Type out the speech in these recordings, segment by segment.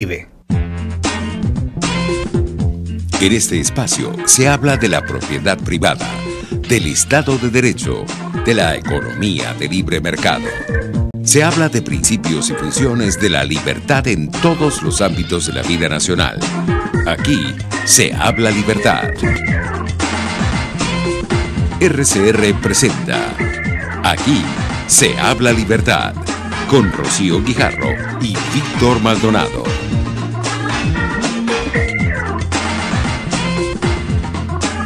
Vive. En este espacio se habla de la propiedad privada, del Estado de Derecho, de la economía de libre mercado. Se habla de principios y funciones de la libertad en todos los ámbitos de la vida nacional. Aquí se habla libertad. RCR presenta Aquí se habla libertad, con Rocío Guijarro y Víctor Maldonado.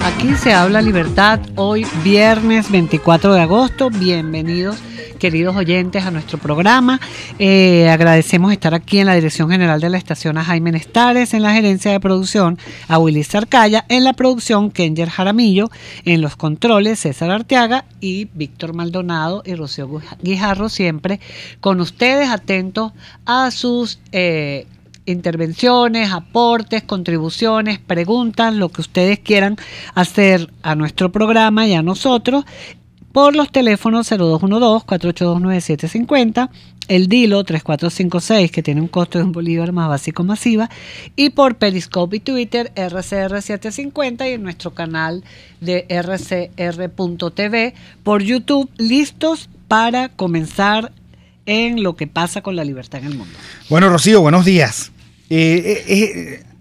Aquí se habla libertad, hoy viernes 24 de agosto. Bienvenidos, queridos oyentes, a nuestro programa. Agradecemos estar aquí en la Dirección General de la Estación a Jaime Nestares, en la gerencia de producción a Willy Sarcaya, en la producción Kenger Jaramillo, en los controles César Arteaga y Víctor Maldonado y Rocío Guijarro, siempre con ustedes, atentos a sus intervenciones, aportes, contribuciones, preguntas, lo que ustedes quieran hacer a nuestro programa y a nosotros, por los teléfonos 0212-482-9750, el DILO 3456, que tiene un costo de $1 más básico masiva, y por Periscope y Twitter RCR750, y en nuestro canal de rcr.tv por YouTube, listos para comenzar en lo que pasa con la libertad en el mundo. Bueno, Rocío, buenos días.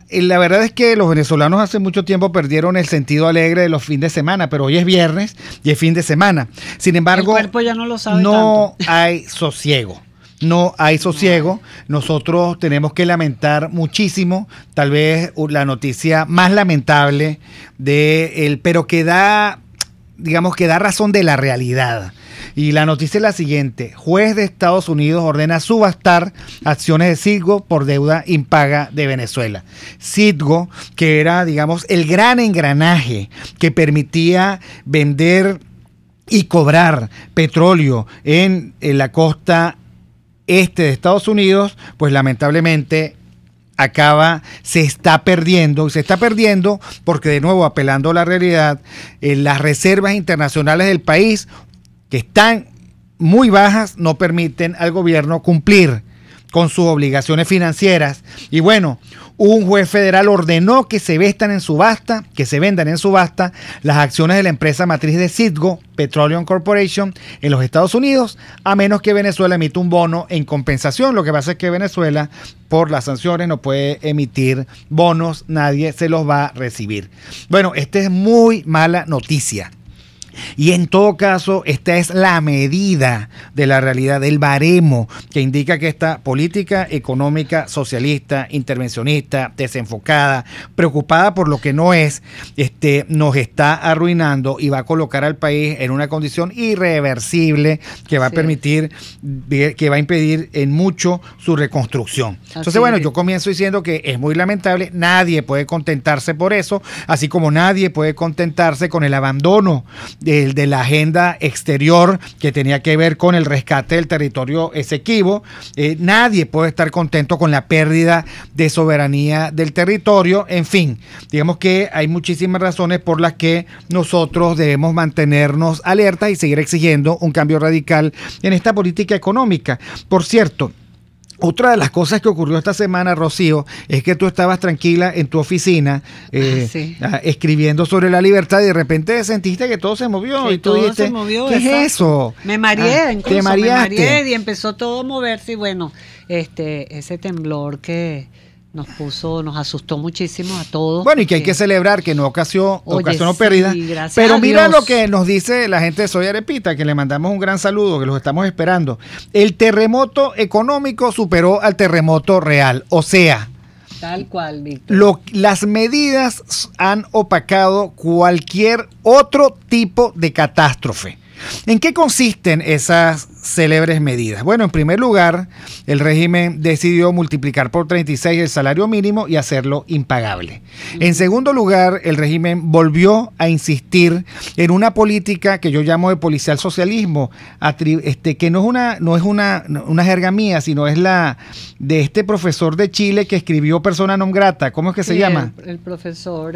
La verdad es que los venezolanos hace mucho tiempo perdieron el sentido alegre de los fines de semana, pero hoy es viernes y es fin de semana. Sin embargo, el cuerpo ya no lo sabe no tanto. hay sosiego. No hay sosiego. Nosotros tenemos que lamentar muchísimo, tal vez la noticia más lamentable pero que da, digamos, que da razón de la realidad. Y la noticia es la siguiente: juez de Estados Unidos ordena subastar acciones de Citgo por deuda impaga de Venezuela. Citgo, que era, digamos, el gran engranaje que permitía vender y cobrar petróleo en la costa este de Estados Unidos, pues lamentablemente se está perdiendo porque, de nuevo, apelando a la realidad, las reservas internacionales del país, que están muy bajas, no permiten al gobierno cumplir con sus obligaciones financieras. Y bueno, un juez federal ordenó que se vendan en subasta las acciones de la empresa matriz de Citgo, Petroleum Corporation, en los Estados Unidos, a menos que Venezuela emita un bono en compensación. Lo que pasa es que Venezuela, por las sanciones, no puede emitir bonos, nadie se los va a recibir. Bueno, esta es muy mala noticia. Y en todo caso, esta es la medida de la realidad, del baremo que indica que esta política económica socialista, intervencionista, desenfocada, preocupada por lo que no es, nos está arruinando y va a colocar al país en una condición irreversible que va a permitir, que va a impedir en mucho su reconstrucción. Entonces, bueno, yo comienzo diciendo que es muy lamentable, nadie puede contentarse por eso, así como nadie puede contentarse con el abandono de la agenda exterior que tenía que ver con el rescate del territorio Esequibo. Nadie puede estar contento con la pérdida de soberanía del territorio. En fin, digamos que hay muchísimas razones por las que nosotros debemos mantenernos alertas y seguir exigiendo un cambio radical en esta política económica. Por cierto, otra de las cosas que ocurrió esta semana, Rocío, es que tú estabas tranquila en tu oficina escribiendo sobre la libertad y de repente sentiste que todo se movió. Sí, y tú dijiste, se movió, ¿qué exacto. es eso? Me mareé, incluso te mareaste. Me mareé y empezó todo a moverse y bueno, ese temblor que nos asustó muchísimo a todos. Bueno, y que hay que celebrar que no ocasionó pérdida. Sí, pero mira Dios. lo que nos dice la gente de Soy Arepita, que le mandamos un gran saludo, que los estamos esperando. El terremoto económico superó al terremoto real. O sea, tal cual, Víctor. Las medidas han opacado cualquier otro tipo de catástrofe. ¿En qué consisten esas célebres medidas? Bueno, en primer lugar, el régimen decidió multiplicar por 36 el salario mínimo y hacerlo impagable. En segundo lugar, el régimen volvió a insistir en una política que yo llamo de policial socialismo, que no es una jerga mía, sino es la de este profesor de Chile que escribió Persona non grata. ¿Cómo es que se llama? El profesor,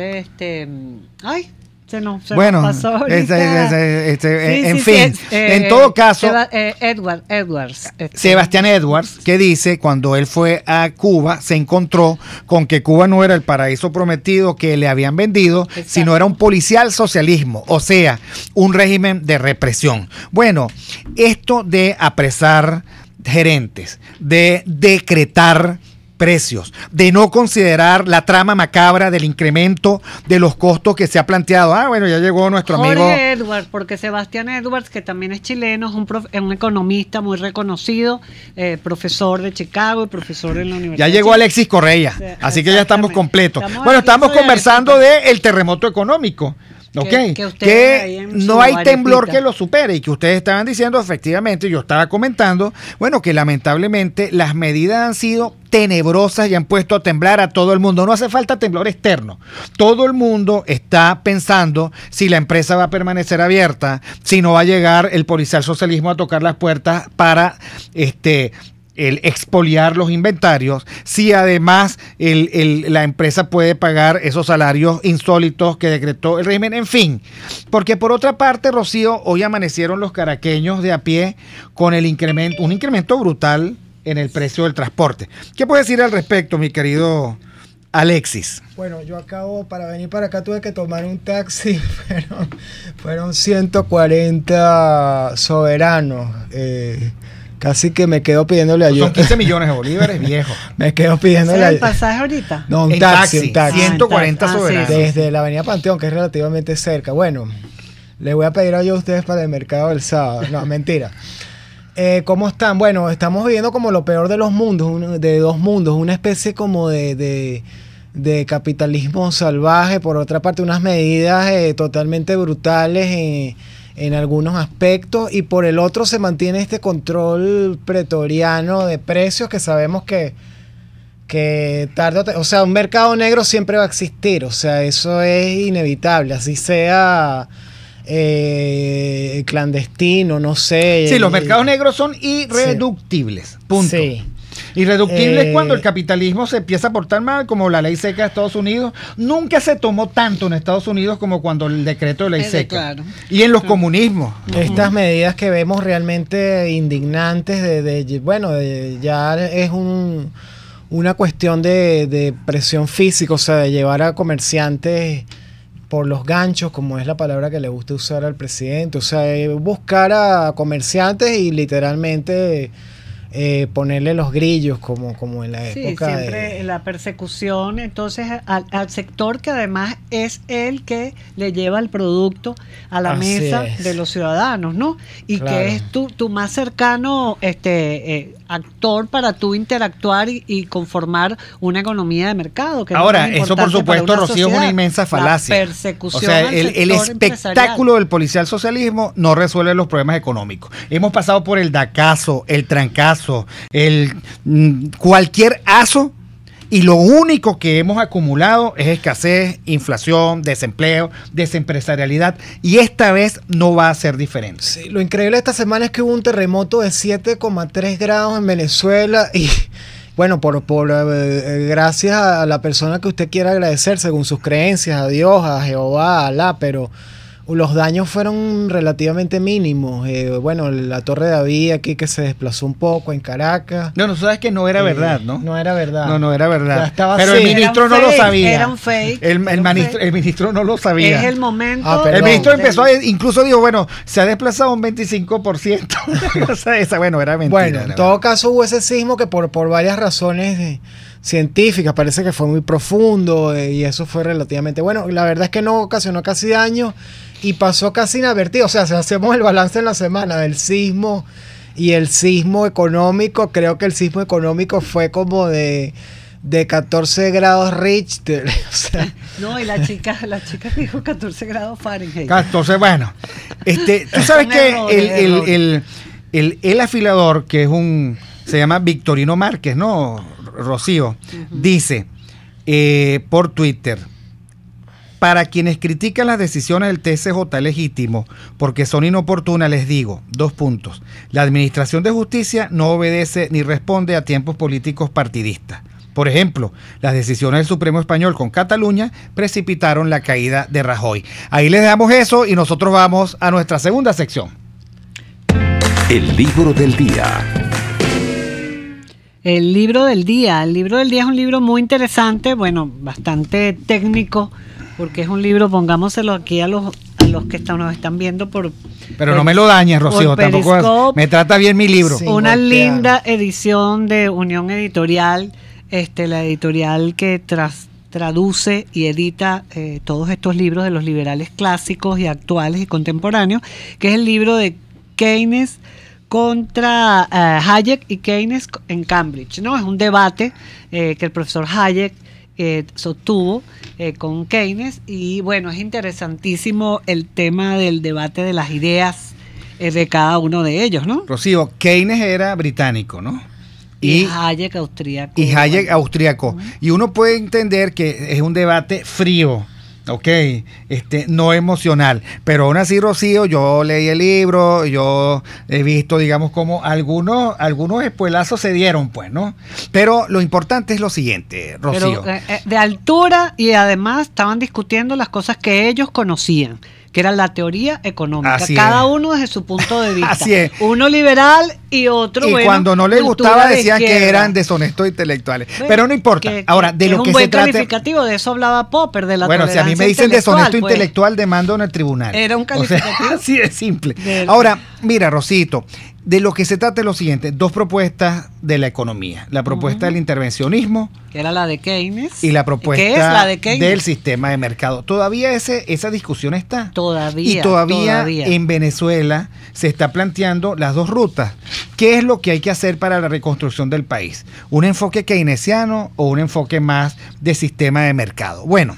Bueno, pasó en fin, en todo caso, Edwards. Sebastián Edwards, que dice, cuando él fue a Cuba, se encontró con que Cuba no era el paraíso prometido que le habían vendido, exacto, sino era un policial socialismo, o sea, un régimen de represión. Bueno, esto de apresar gerentes, de decretar precios, de no considerar la trama macabra del incremento de los costos que se ha planteado. Bueno, ya llegó nuestro amigo Jorge Edwards, porque Sebastián Edwards, que también es chileno, es un economista muy reconocido, profesor de Chicago y profesor en la Universidad. Ya llegó Alexis Correa, Sí, así que ya estamos completos. Estamos Estamos conversando del terremoto económico. Que no hay temblor que lo supere, y que ustedes estaban diciendo, efectivamente, yo estaba comentando, que lamentablemente las medidas han sido tenebrosas y han puesto a temblar a todo el mundo. No hace falta temblor externo. Todo el mundo está pensando si la empresa va a permanecer abierta, si no va a llegar el policial socialismo a tocar las puertas para el expoliar los inventarios, si además la empresa puede pagar esos salarios insólitos que decretó el régimen, en fin. Porque por otra parte, Rocío, hoy amanecieron los caraqueños de a pie con un incremento brutal en el precio del transporte. ¿Qué puedes decir al respecto, mi querido Alexis? Bueno, yo para venir para acá tuve que tomar un taxi, pero fueron 140 soberanos. Casi que me quedo pidiéndole ayuda. Son 15 millones de bolívares, viejo. Me quedo pidiéndole ayuda. ¿El pasaje ahorita? No, un taxi. 140 soberanos. Desde la avenida Panteón, que es relativamente cerca. Bueno, le voy a pedir ayuda a ustedes para el mercado del sábado. No, mentira. ¿Cómo están? Bueno, estamos viviendo como lo peor de los mundos, de dos mundos. Una especie como de capitalismo salvaje. Por otra parte, unas medidas totalmente brutales en algunos aspectos, y por el otro se mantiene este control pretoriano de precios que sabemos que tarde o sea, un mercado negro siempre va a existir, o sea, eso es inevitable, así sea clandestino, no sé. Sí, los mercados negros son irreductibles, punto. Sí. Irreductible es cuando el capitalismo se empieza a portar mal, como la ley seca de Estados Unidos. Nunca se tomó tanto en Estados Unidos como cuando el decreto de ley seca. Claro. Y en los comunismos. Estas medidas que vemos realmente indignantes, ya es una cuestión de presión física, o sea, de llevar a comerciantes por los ganchos, como es la palabra que le gusta usar al presidente, o sea, buscar a comerciantes y literalmente ponerle los grillos como en la época. Siempre la persecución, entonces al sector que además es el que le lleva el producto a la mesa de los ciudadanos, ¿no? Y claro, que es tu más cercano actor para tú interactuar y conformar una economía de mercado. Que ahora, es eso por supuesto, Rocío, es una inmensa falacia. La persecución, o sea, el espectáculo del policial socialismo no resuelve los problemas económicos. Hemos pasado por el dacazo, el trancazo, cualquier aso, y lo único que hemos acumulado es escasez, inflación, desempleo, desempresarialidad, y esta vez no va a ser diferente. Sí, lo increíble esta semana es que hubo un terremoto de 7,3 grados en Venezuela y bueno, gracias a la persona que usted quiera agradecer según sus creencias, a Dios, a Jehová, a Alá, pero los daños fueron relativamente mínimos. La Torre de David aquí que se desplazó un poco en Caracas. No, sabes que no era verdad, ¿no? No era verdad. No era verdad. Pero el ministro no lo sabía. Era un fake. El ministro no lo sabía. Es el momento. El ministro empezó incluso dijo, se ha desplazado un 25%. O sea, era mentira. Bueno, en todo caso hubo ese sismo que por varias razones científicas parece que fue muy profundo y eso fue relativamente bueno. La verdad es que no ocasionó casi daño y pasó casi inadvertido. O sea, si hacemos el balance en la semana del sismo y el sismo económico, creo que el sismo económico fue como de 14 grados Richter. O sea. No, y la chica dijo 14 grados Fahrenheit. 14, bueno. Tú sabes que el afilador, que se llama Victorino Márquez, ¿no, Rocío? Dice por Twitter: para quienes critican las decisiones del TSJ legítimo porque son inoportunas, les digo, 2 puntos. La administración de justicia no obedece ni responde a tiempos políticos partidistas. Por ejemplo, las decisiones del Supremo Español con Cataluña precipitaron la caída de Rajoy. Ahí les damos eso y nosotros vamos a nuestra segunda sección. El libro del día. El libro del día. El libro del día es un libro muy interesante, bueno, bastante técnico, porque es un libro, pongámoselo aquí a los que nos están viendo por... Pero no me lo dañes, Rocío, tampoco me trata bien mi libro. Sí. Una golpear. linda edición de Unión Editorial, la editorial que traduce y edita todos estos libros de los liberales clásicos y actuales y contemporáneos, que es el libro de Keynes contra Hayek y Keynes en Cambridge, ¿no? Es un debate que el profesor Hayek sostuvo con Keynes, y bueno, es interesantísimo el tema del debate de las ideas de cada uno de ellos, ¿no? Rocío, Keynes era británico, ¿no? Y Hayek austríaco. Y Hayek austríaco. Y uno puede entender que es un debate frío, ok, no emocional, pero aún así, Rocío, yo leí el libro, yo he visto, digamos, como algunos espuelazos se dieron, pues, ¿no? Pero lo importante es lo siguiente, Rocío. Pero, de altura, y además estaban discutiendo las cosas que ellos conocían, que era la teoría económica, Así cada es. uno desde su punto de vista. Así es. Uno liberal y otro, Y bueno, cuando no les cultura gustaba de decían que izquierda. eran deshonestos intelectuales. Bueno, Pero no importa. Ahora, de es lo un que buen se trata... calificativo, de eso hablaba Popper, de la Bueno, si a mí me tolerancia dicen deshonesto pues. intelectual, demando en el tribunal. Era un O sea, calificativo. así de simple. De- Ahora, mira, Rosito, de lo que se trata es lo siguiente: dos propuestas de la economía. La propuesta del intervencionismo que era la de Keynes. y la ¿Qué propuesta es la de Keynes? del sistema de mercado. Todavía esa discusión está. Todavía. Y todavía en Venezuela se está planteando las dos rutas. ¿Qué es lo que hay que hacer para la reconstrucción del país? ¿Un enfoque keynesiano o un enfoque más de sistema de mercado? Bueno,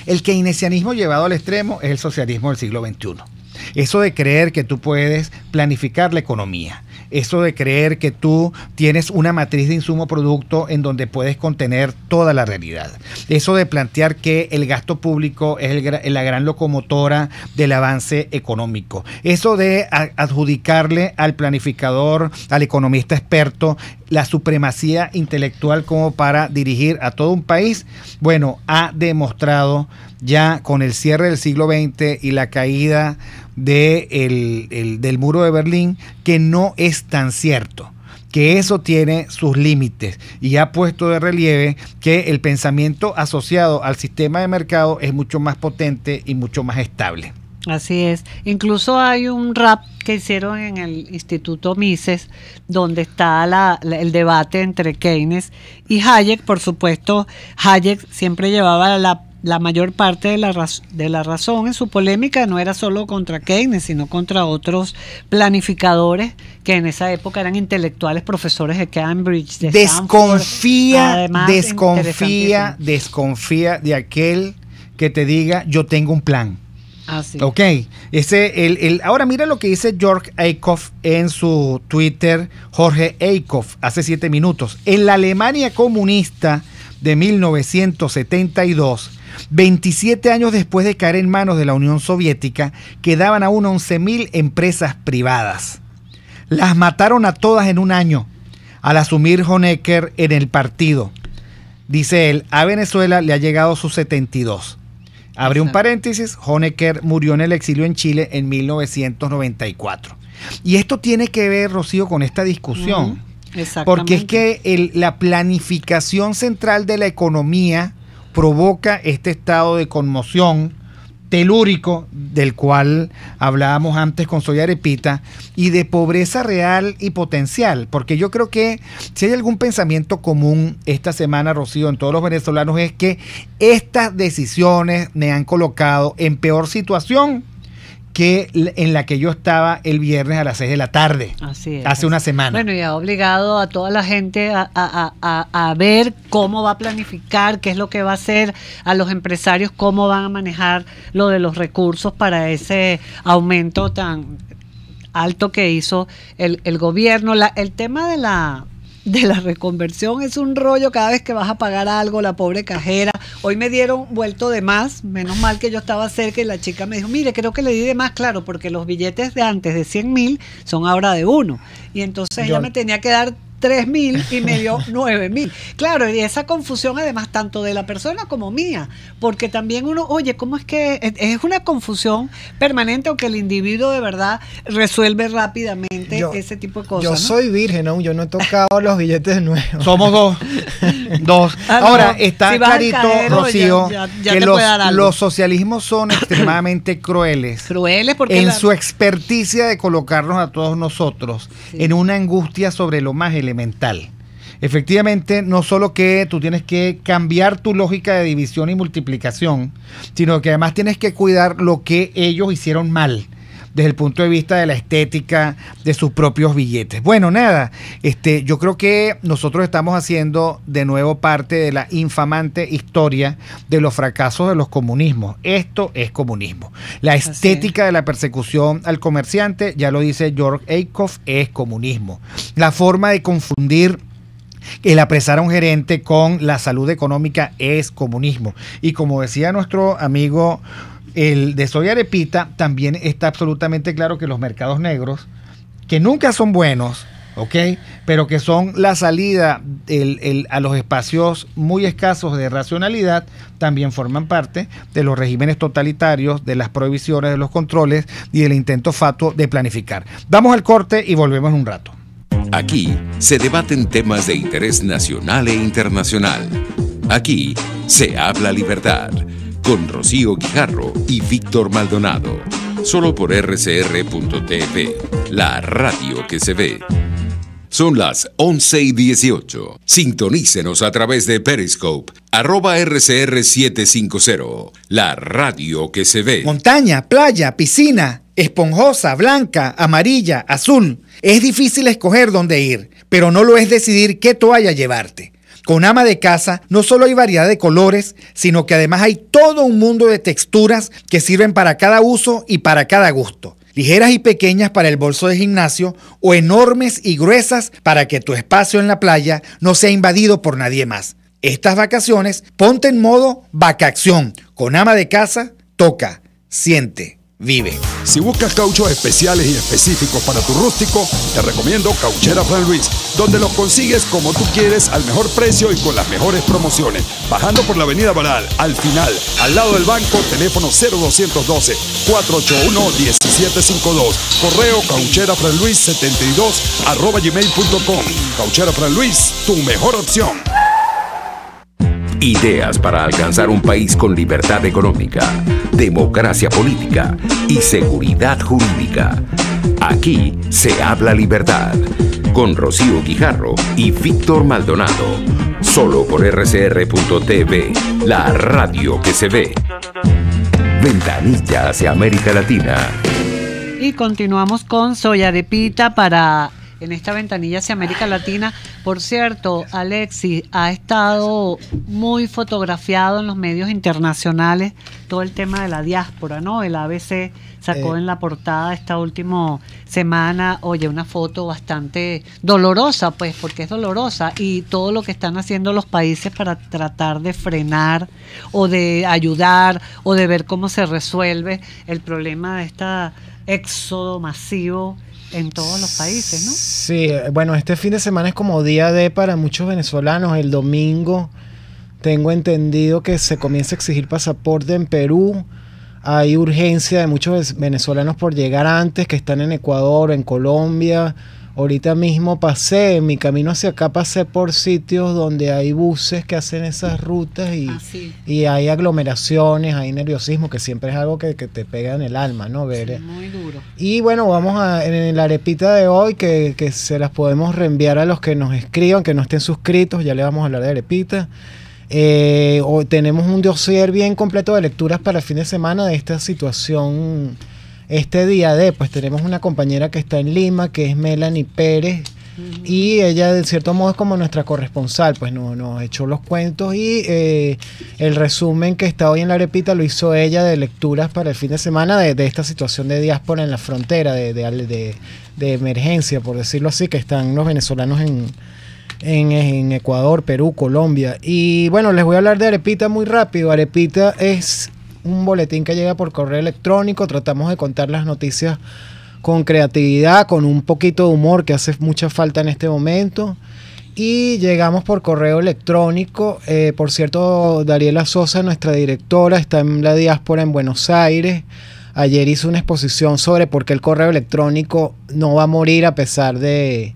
el keynesianismo llevado al extremo es el socialismo del siglo XXI. Eso de creer que tú puedes planificar la economía. Eso de creer que tú tienes una matriz de insumo-producto en donde puedes contener toda la realidad. Eso de plantear que el gasto público es la gran locomotora del avance económico. Eso de adjudicarle al planificador, al economista experto, la supremacía intelectual como para dirigir a todo un país, bueno, ha demostrado ya con el cierre del siglo XX y la caída del muro de Berlín que no es tan cierto, que eso tiene sus límites, y ha puesto de relieve que el pensamiento asociado al sistema de mercado es mucho más potente y mucho más estable. Así es. Incluso hay un rap que hicieron en el Instituto Mises, donde está el debate entre Keynes y Hayek. Por supuesto, Hayek siempre llevaba la mayor parte de la razón en su polémica. No era solo contra Keynes, sino contra otros planificadores que en esa época eran intelectuales, profesores de Cambridge, de Desconfía Stanford. de aquel que te diga yo tengo un plan. Así. Ok, ahora mira lo que dice George Aikoff en su Twitter, Jorge Aikoff, hace 7 minutos. En la Alemania comunista de 1972, 27 años después de caer en manos de la Unión Soviética, quedaban aún 11.000 empresas privadas. Las mataron a todas en un año, al asumir Honecker en el partido. Dice él, a Venezuela le ha llegado sus 72. Abre un paréntesis, Honecker murió en el exilio en Chile en 1994. Y esto tiene que ver, Rocío, con esta discusión. Exactamente. Porque es que la planificación central de la economía provoca este estado de conmoción telúrico del cual hablábamos antes con Soy Arepita, y de pobreza real y potencial, porque yo creo que si hay algún pensamiento común esta semana, Rocío, en todos los venezolanos, es que estas decisiones me han colocado en peor situación que en la que yo estaba el viernes a las 6 de la tarde, así es, hace una semana. Bueno, y ha obligado a toda la gente a ver cómo va a planificar, qué es lo que va a hacer, a los empresarios cómo van a manejar lo de los recursos para ese aumento tan alto que hizo el gobierno. El tema de la reconversión es un rollo cada vez que vas a pagar algo, la pobre cajera. Hoy me dieron vuelto de más, menos mal que yo estaba cerca y la chica me dijo, mire, creo que le di de más, claro, porque los billetes de antes de 100.000 son ahora de 1. Y entonces ella me tenía que dar 3.000 y me dio 9.000. Claro, y esa confusión además tanto de la persona como mía, porque también uno, oye, ¿cómo es que es una confusión permanente aunque el individuo de verdad resuelve rápidamente ese tipo de cosas? Yo soy virgen, ¿no? Yo no he tocado los billetes nuevos. Somos dos. Ahora, no, está si vas al clarito, cajero, Rocío, ya que te puede dar algo. los socialismos son extremadamente crueles. Crueles porque en su experticia de colocarnos a todos nosotros en una angustia sobre lo más elemental. Efectivamente, no solo que tú tienes que cambiar tu lógica de división y multiplicación, sino que además tienes que cuidar lo que ellos hicieron mal desde el punto de vista de la estética de sus propios billetes. Bueno, nada, yo creo que nosotros estamos haciendo de nuevo parte de la infamante historia de los fracasos de los comunismos. Esto es comunismo. La estética de la persecución al comerciante, ya lo dice George Eikhoff, es comunismo. La forma de confundir el apresar a un gerente con la salud económica es comunismo. Y como decía nuestro amigo el de Soy Arepita, también está absolutamente claro que los mercados negros, que nunca son buenos, ¿ok? Pero que son la salida a los espacios muy escasos de racionalidad, también forman parte de los regímenes totalitarios, de las prohibiciones, de los controles y del intento fatuo de planificar. Vamos al corte y volvemos en un rato. Aquí se debaten temas de interés nacional e internacional. Aquí se habla libertad. Con Rocío Guijarro y Víctor Maldonado. Solo por rcr.tv, la radio que se ve. Son las 11:18. Sintonícenos a través de Periscope, @RCR750, la radio que se ve. Montaña, playa, piscina, esponjosa, blanca, amarilla, azul. Es difícil escoger dónde ir, pero no lo es decidir qué toalla llevarte. Con Ama de Casa no solo hay variedad de colores, sino que además hay todo un mundo de texturas que sirven para cada uso y para cada gusto. Ligeras y pequeñas para el bolso de gimnasio o enormes y gruesas para que tu espacio en la playa no sea invadido por nadie más. Estas vacaciones, ponte en modo vacaacción. Con Ama de Casa, toca, siente, vive. Si buscas cauchos especiales y específicos para tu rústico, te recomiendo Cauchera Fran Luis, donde los consigues como tú quieres, al mejor precio y con las mejores promociones. Bajando por la avenida Baral, al final, al lado del banco, teléfono 0212-481-1752. Correo caucherafranluis72@gmail.com. Cauchera Fran Luis, tu mejor opción. Ideas para alcanzar un país con libertad económica, democracia política y seguridad jurídica. Aquí se habla libertad. Con Rocío Guijarro y Víctor Maldonado. Solo por rcr.tv, la radio que se ve. Ventanilla hacia América Latina. Y continuamos con Soy Arepita para... en esta ventanilla hacia América Latina. Por cierto, Alexis, ha estado muy fotografiado en los medios internacionales todo el tema de la diáspora, ¿no? El ABC sacó en la portada esta última semana, oye, una foto bastante dolorosa, pues, porque es dolorosa, y todo lo que están haciendo los países para tratar de frenar o de ayudar o de ver cómo se resuelve el problema de este éxodo masivo en todos los países, ¿no? Sí, bueno, este fin de semana es como día D para muchos venezolanos. El domingo tengo entendido que se comienza a exigir pasaporte en Perú. Hay urgencia de muchos venezolanos por llegar antes, que están en Ecuador, en Colombia. Ahorita mismo pasé, en mi camino hacia acá pasé por sitios donde hay buses que hacen esas rutas y hay aglomeraciones, hay nerviosismo, que siempre es algo que te pega en el alma, ¿no? Ver. Sí, muy duro. Y bueno, vamos en la arepita de hoy, que se las podemos reenviar a los que nos escriban, que no estén suscritos, ya le vamos a hablar de arepita. Hoy tenemos un dossier bien completo de lecturas para el fin de semana de esta situación. Este día pues tenemos una compañera que está en Lima, que es Melanie Pérez, y ella de cierto modo es como nuestra corresponsal, pues nos echó los cuentos y el resumen que está hoy en la arepita lo hizo ella de lecturas para el fin de semana de esta situación de diáspora en la frontera, de emergencia, por decirlo así, que están los venezolanos en Ecuador, Perú, Colombia. Y bueno, les voy a hablar de Arepita muy rápido. Arepita es un boletín que llega por correo electrónico. Tratamos de contar las noticias con creatividad, con un poquito de humor que hace mucha falta en este momento. Y llegamos por correo electrónico. Por cierto, Dariela Sosa, nuestra directora, está en la diáspora en Buenos Aires. Ayer hizo una exposición sobre por qué el correo electrónico no va a morir a pesar de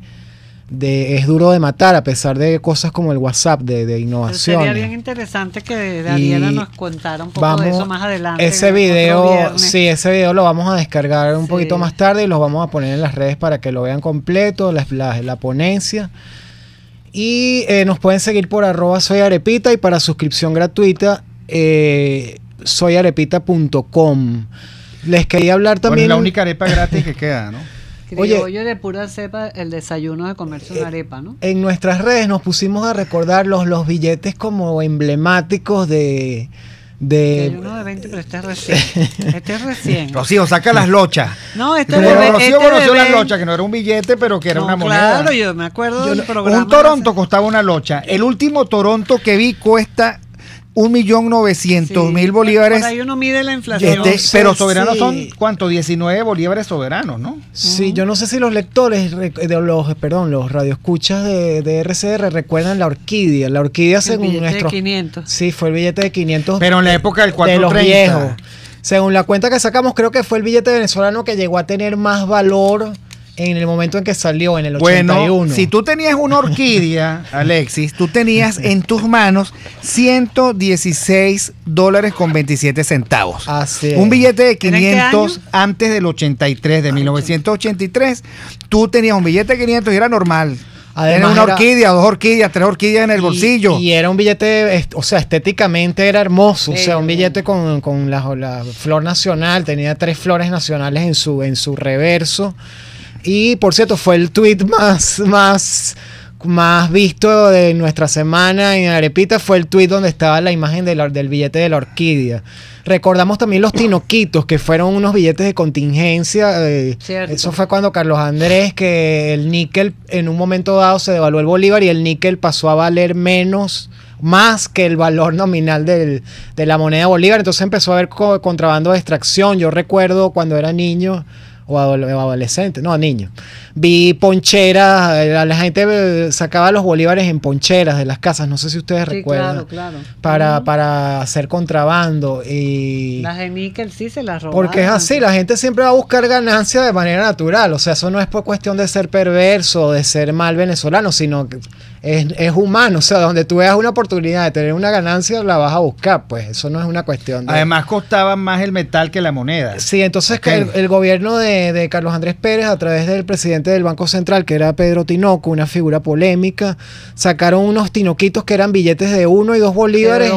es duro de matar, a pesar de cosas como el WhatsApp, de innovación. Sería bien interesante que Dariela nos contara un poco de eso más adelante. Ese video, sí, ese video lo vamos a descargar un poquito más tarde y lo vamos a poner en las redes para que lo vean completo, la ponencia. Y nos pueden seguir por @soyarepita y para suscripción gratuita soyarepita.com. Les quería hablar también... Bueno, es la única arepa gratis que queda, ¿no? Oye, de pura cepa, el desayuno de comerse una arepa, ¿no? En nuestras redes nos pusimos a recordar los billetes como emblemáticos de... Hay uno de 20, pero este es recién. Este es recién. Rocío, saca las lochas. No, pero Rocío conoció las lochas, que no era un billete, pero que era una moneda. Claro, yo me acuerdo del programa. Un Toronto costaba una locha. El último Toronto que vi cuesta 1.900.000 bolívares. Por ahí uno mide la inflación. Pero soberanos son, ¿cuánto? 19 bolívares soberanos, ¿no? Sí, yo no sé si los lectores, los radioescuchas de RCR recuerdan la orquídea. La orquídea según nuestro... 500. Sí, fue el billete de 500. Pero en la época del 430. De los viejos. Según la cuenta que sacamos, creo que fue el billete venezolano que llegó a tener más valor en el momento en que salió, en el 81. Bueno, si tú tenías una orquídea, Alexis, tú tenías en tus manos $116.27. Así es. Un billete de 500 antes del 83, de 1983. Tú tenías un billete de 500 y era normal. Además, una orquídea, 2 orquídeas, 3 orquídeas en el bolsillo. Y era un billete, o sea, estéticamente era hermoso. O sea, un billete con la flor nacional, tenía 3 flores nacionales en su reverso. Y por cierto, fue el tweet más visto de nuestra semana en Arepita, fue el tweet donde estaba la imagen del billete de la orquídea. Recordamos también los tinoquitos, que fueron unos billetes de contingencia. Eso fue cuando Carlos Andrés, que el níquel en un momento dado se devaluó el bolívar y el níquel pasó a valer más que el valor nominal de la moneda bolívar. Entonces empezó a haber contrabando de extracción. Yo recuerdo cuando era niño o adolescente, no, niño, vi poncheras, la gente sacaba los bolívares en poncheras de las casas, no sé si ustedes recuerdan, claro. Para hacer contrabando. Y las de níquel sí se las robaban. Porque es así, la gente siempre va a buscar ganancia de manera natural, o sea, eso no es por cuestión de ser perverso, de ser mal venezolano, sino que es humano, o sea, donde tú veas una oportunidad de tener una ganancia, la vas a buscar, pues eso no es una cuestión de... Además costaba más el metal que la moneda. Sí, entonces el gobierno de Carlos Andrés Pérez, a través del presidente del Banco Central, que era Pedro Tinoco, una figura polémica, sacaron unos tinoquitos que eran billetes de 1 y 2 bolívares.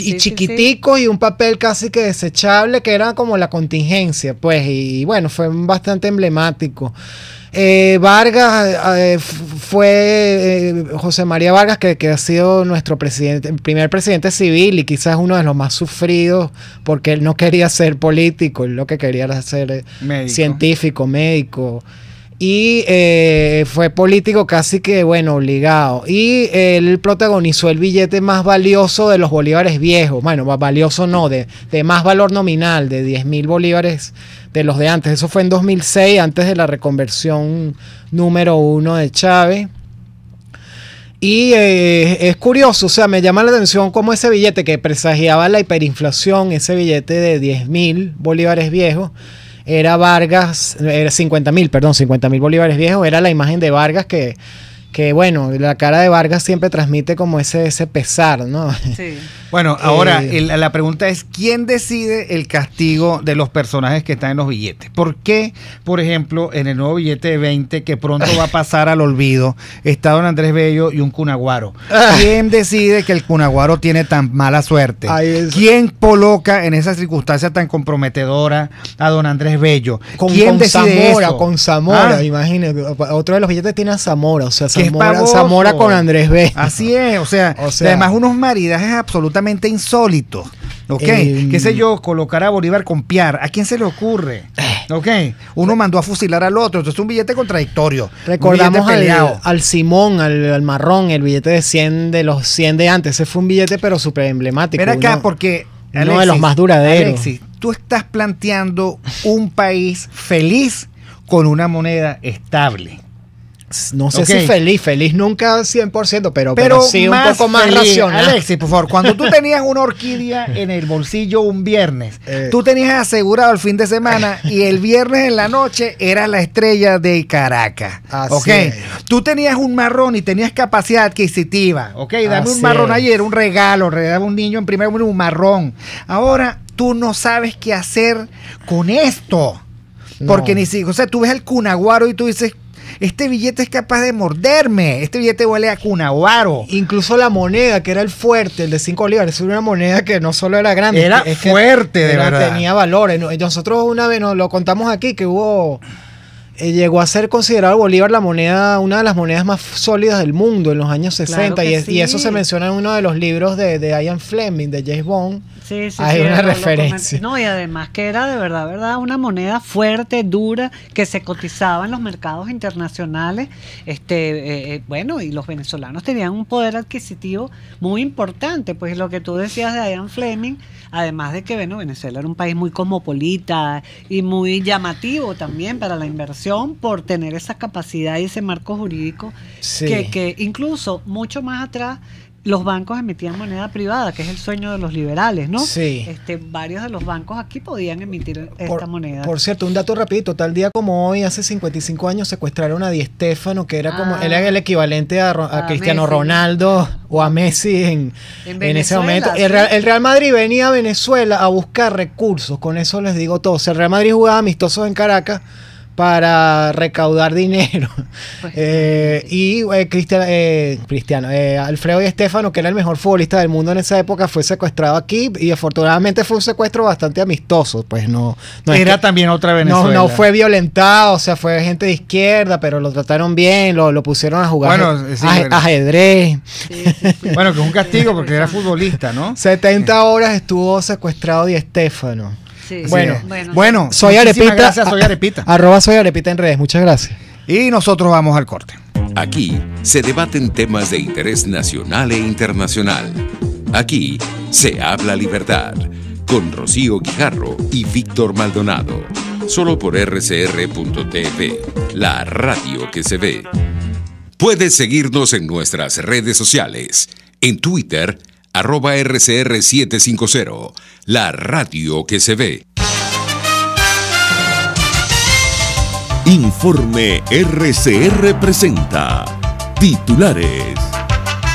Y chiquiticos, y un papel casi que desechable, que era como la contingencia, pues, y bueno, fue bastante emblemático. Vargas fue José María Vargas, que ha sido nuestro presidente, el primer presidente civil y quizás uno de los más sufridos, porque él no quería ser político, él lo que quería era ser científico, médico. Y fue político casi que, bueno, obligado. Y él protagonizó el billete más valioso de los bolívares viejos. Bueno, valioso no, de más valor nominal, de 10.000 bolívares de los de antes. Eso fue en 2006, antes de la reconversión número 1 de Chávez. Y es curioso, o sea, me llama la atención cómo ese billete que presagiaba la hiperinflación, ese billete de 10.000 bolívares viejos, era Vargas, era 50.000 bolívares viejos, era la imagen de Vargas que bueno, la cara de Vargas siempre transmite como ese pesar, ¿no? Sí. Bueno, ahora la pregunta es, ¿quién decide el castigo de los personajes que están en los billetes? ¿Por qué, por ejemplo, en el nuevo billete de 20, que pronto va a pasar al olvido, está don Andrés Bello y un cunaguaro? ¿Quién decide que el cunaguaro tiene tan mala suerte? ¿Quién coloca en esa circunstancia tan comprometedora a don Andrés Bello? ¿Quién decide Zamora, eso? Con Zamora, imagínate. Otro de los billetes tiene a Zamora, o sea, Zamora con Andrés Bello. Así es, o sea, además unos maridajes absolutamente insólitos. ¿Ok? ¿Qué sé yo? Colocar a Bolívar con Piar. ¿A quién se le ocurre? ¿Ok? Uno mandó a fusilar al otro. Entonces es un billete contradictorio. Recordamos al Simón, al marrón, el billete de 100 de los 100 de antes. Ese fue un billete pero súper emblemático. Ven acá, porque Alexis, uno de los más duraderos. Alexis, tú estás planteando un país feliz con una moneda estable. No sé Ok. si feliz nunca 100%, pero sí un poco más feliz. racional. Alexis, por favor, cuando tú tenías una orquídea en el bolsillo un viernes, tú tenías asegurado el fin de semana y el viernes en la noche era la estrella de Caracas. Así ¿Ok? es. Tú tenías un marrón y tenías capacidad adquisitiva. ¿Ok? Dame Así un marrón es. ayer, un regalo, regalo a un niño en primer lugar un marrón. Ahora tú no sabes qué hacer con esto. Porque No. ni siquiera, o sea, tú ves el cunaguaro y tú dices, este billete es capaz de morderme, este billete huele a cunaguaro. Incluso la moneda, que era el fuerte, el de 5 bolívares, era una moneda que no solo era grande, Era es que fuerte, de verdad. tenía valores. Nosotros una vez nos lo contamos aquí, que hubo... llegó a ser considerado Bolívar la moneda, una de las monedas más sólidas del mundo en los años 60. Claro que Y eso sí. se menciona en uno de los libros de Ian Fleming, de James Bond. Sí, sí, Hay sí, una lo referencia. comenté. No, y además que era de verdad, una moneda fuerte, dura, que se cotizaba en los mercados internacionales. Bueno, y los venezolanos tenían un poder adquisitivo muy importante. Pues lo que tú decías de Ian Fleming, además de que, bueno, Venezuela era un país muy cosmopolita y muy llamativo también para la inversión por tener esa capacidad y ese marco jurídico Sí. que incluso mucho más atrás los bancos emitían moneda privada, que es el sueño de los liberales, ¿no? Sí. Varios de los bancos aquí podían emitir esta moneda. Por cierto, un dato rapidito, tal día como hoy, hace 55 años, secuestraron a Di Stéfano, que era como era el equivalente a Cristiano Messi. Ronaldo o a Messi en ese Venezuela, momento. sí. El Real Madrid venía a Venezuela a buscar recursos, con eso les digo todo. O sea, el Real Madrid jugaba amistosos en Caracas para recaudar dinero. Pues, Alfredo Di Stéfano, que era el mejor futbolista del mundo en esa época, fue secuestrado aquí y afortunadamente fue un secuestro bastante amistoso. Pues no es Era que- también otra Venezuela. no fue violentado, o sea, fue gente de izquierda, pero lo trataron bien, lo pusieron a jugar Bueno, sí, bueno. ajedrez. Bueno, que es un castigo porque era futbolista, ¿no? 70 horas estuvo secuestrado Di Stéfano. sí, bueno, Bueno, Soy muchísimas Arepita. Gracias, soy Arepita. Soy Arepita en redes, muchas gracias. Y nosotros vamos al corte. Aquí se debaten temas de interés nacional e internacional. Aquí se habla libertad. Con Rocío Guijarro y Víctor Maldonado. Solo por rcr.tv, la radio que se ve. Puedes seguirnos en nuestras redes sociales. En Twitter, @RCR750, la radio que se ve. Informe RCR presenta titulares.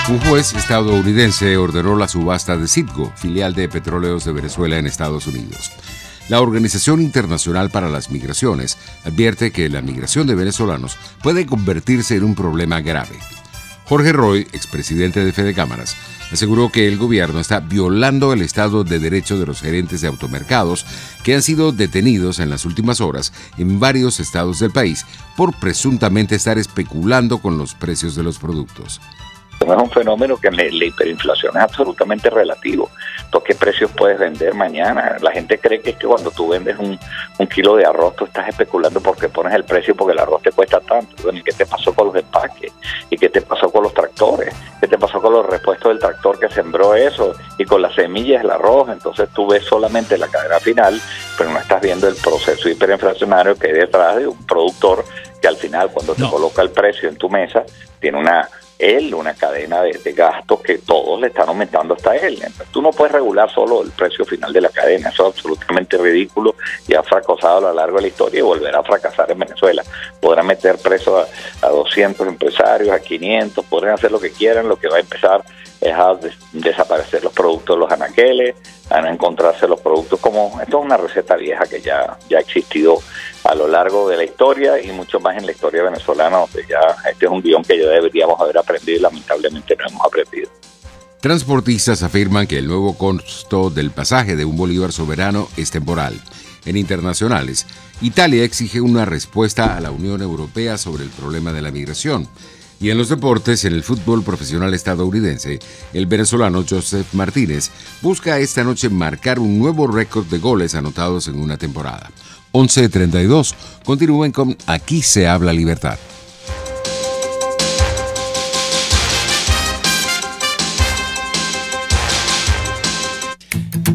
Un juez estadounidense ordenó la subasta de Citgo, filial de Petróleos de Venezuela en Estados Unidos. La Organización Internacional para las Migraciones advierte que la migración de venezolanos puede convertirse en un problema grave. Jorge Roy, expresidente de Fede Cámaras, aseguró que el gobierno está violando el Estado de Derecho de los gerentes de automercados que han sido detenidos en las últimas horas en varios estados del país por presuntamente estar especulando con los precios de los productos. Es un fenómeno que la hiperinflación es absolutamente relativo. ¿Tú a qué precios puedes vender mañana? La gente cree que es que cuando tú vendes un kilo de arroz tú estás especulando porque pones el precio porque el arroz te cuesta tanto. Bueno, ¿y qué te pasó con los empaques? ¿Y qué te pasó con los tractores? ¿Qué te pasó con los repuestos del tractor que sembró eso? Y con las semillas del arroz. Entonces tú ves solamente la cadena final, pero no estás viendo el proceso hiperinflacionario que hay detrás de un productor que al final cuando te coloca el precio en tu mesa tiene una cadena de gastos que todos le están aumentando hasta él. Entonces, tú no puedes regular solo el precio final de la cadena. Eso es absolutamente ridículo y ha fracasado a lo largo de la historia y volverá a fracasar en Venezuela. Podrán meter preso a 200 empresarios, a 500, podrán hacer lo que quieran. Lo que va a empezar es a desaparecer los productos de los anaqueles, a no encontrarse los productos como... Esto es una receta vieja que ya ha existido a lo largo de la historia y mucho más en la historia venezolana, donde ya este es un guión que ya deberíamos haber aprendido y lamentablemente no hemos aprendido. Transportistas afirman que el nuevo costo del pasaje de un bolívar soberano es temporal. En internacionales, Italia exige una respuesta a la Unión Europea sobre el problema de la migración. Y en los deportes, en el fútbol profesional estadounidense, el venezolano Joseph Martínez busca esta noche marcar un nuevo récord de goles anotados en una temporada. 11:32. Continúen con Aquí se habla libertad.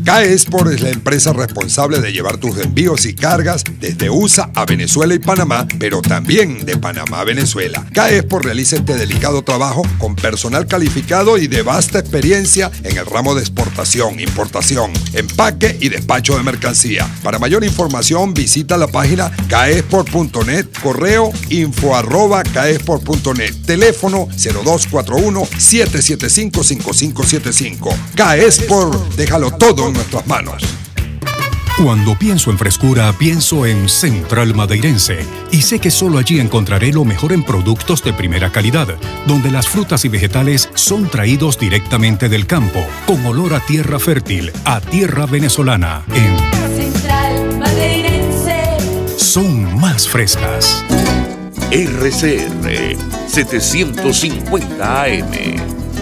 CAE Export es la empresa responsable de llevar tus envíos y cargas desde USA a Venezuela y Panamá, pero también de Panamá a Venezuela. CAE Export realiza este delicado trabajo con personal calificado y de vasta experiencia en el ramo de exportación, importación, empaque y despacho de mercancía. Para mayor información visita la página caexport.net, correo info@caexport.net, teléfono 0241-775-5575. CAE Export, déjalo todo en nuestras manos. Cuando pienso en frescura, pienso en Central Madeirense. Y sé que solo allí encontraré lo mejor en productos de primera calidad, donde las frutas y vegetales son traídos directamente del campo, con olor a tierra fértil, a tierra venezolana. En Central Madeirense son más frescas. RCR 750 AM,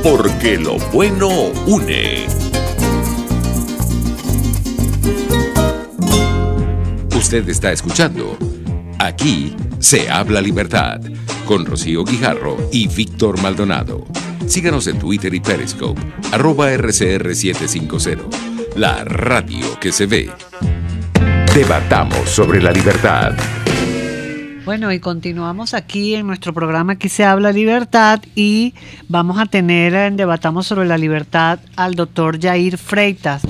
porque lo bueno une. Usted está escuchando Aquí se habla libertad con Rocío Guijarro y Víctor Maldonado. Síganos en Twitter y Periscope @RCR750, la radio que se ve. Debatamos sobre la libertad. Bueno, y continuamos aquí en nuestro programa Aquí se habla libertad y vamos a tener en Debatamos sobre la libertad al doctor Yair Freitas,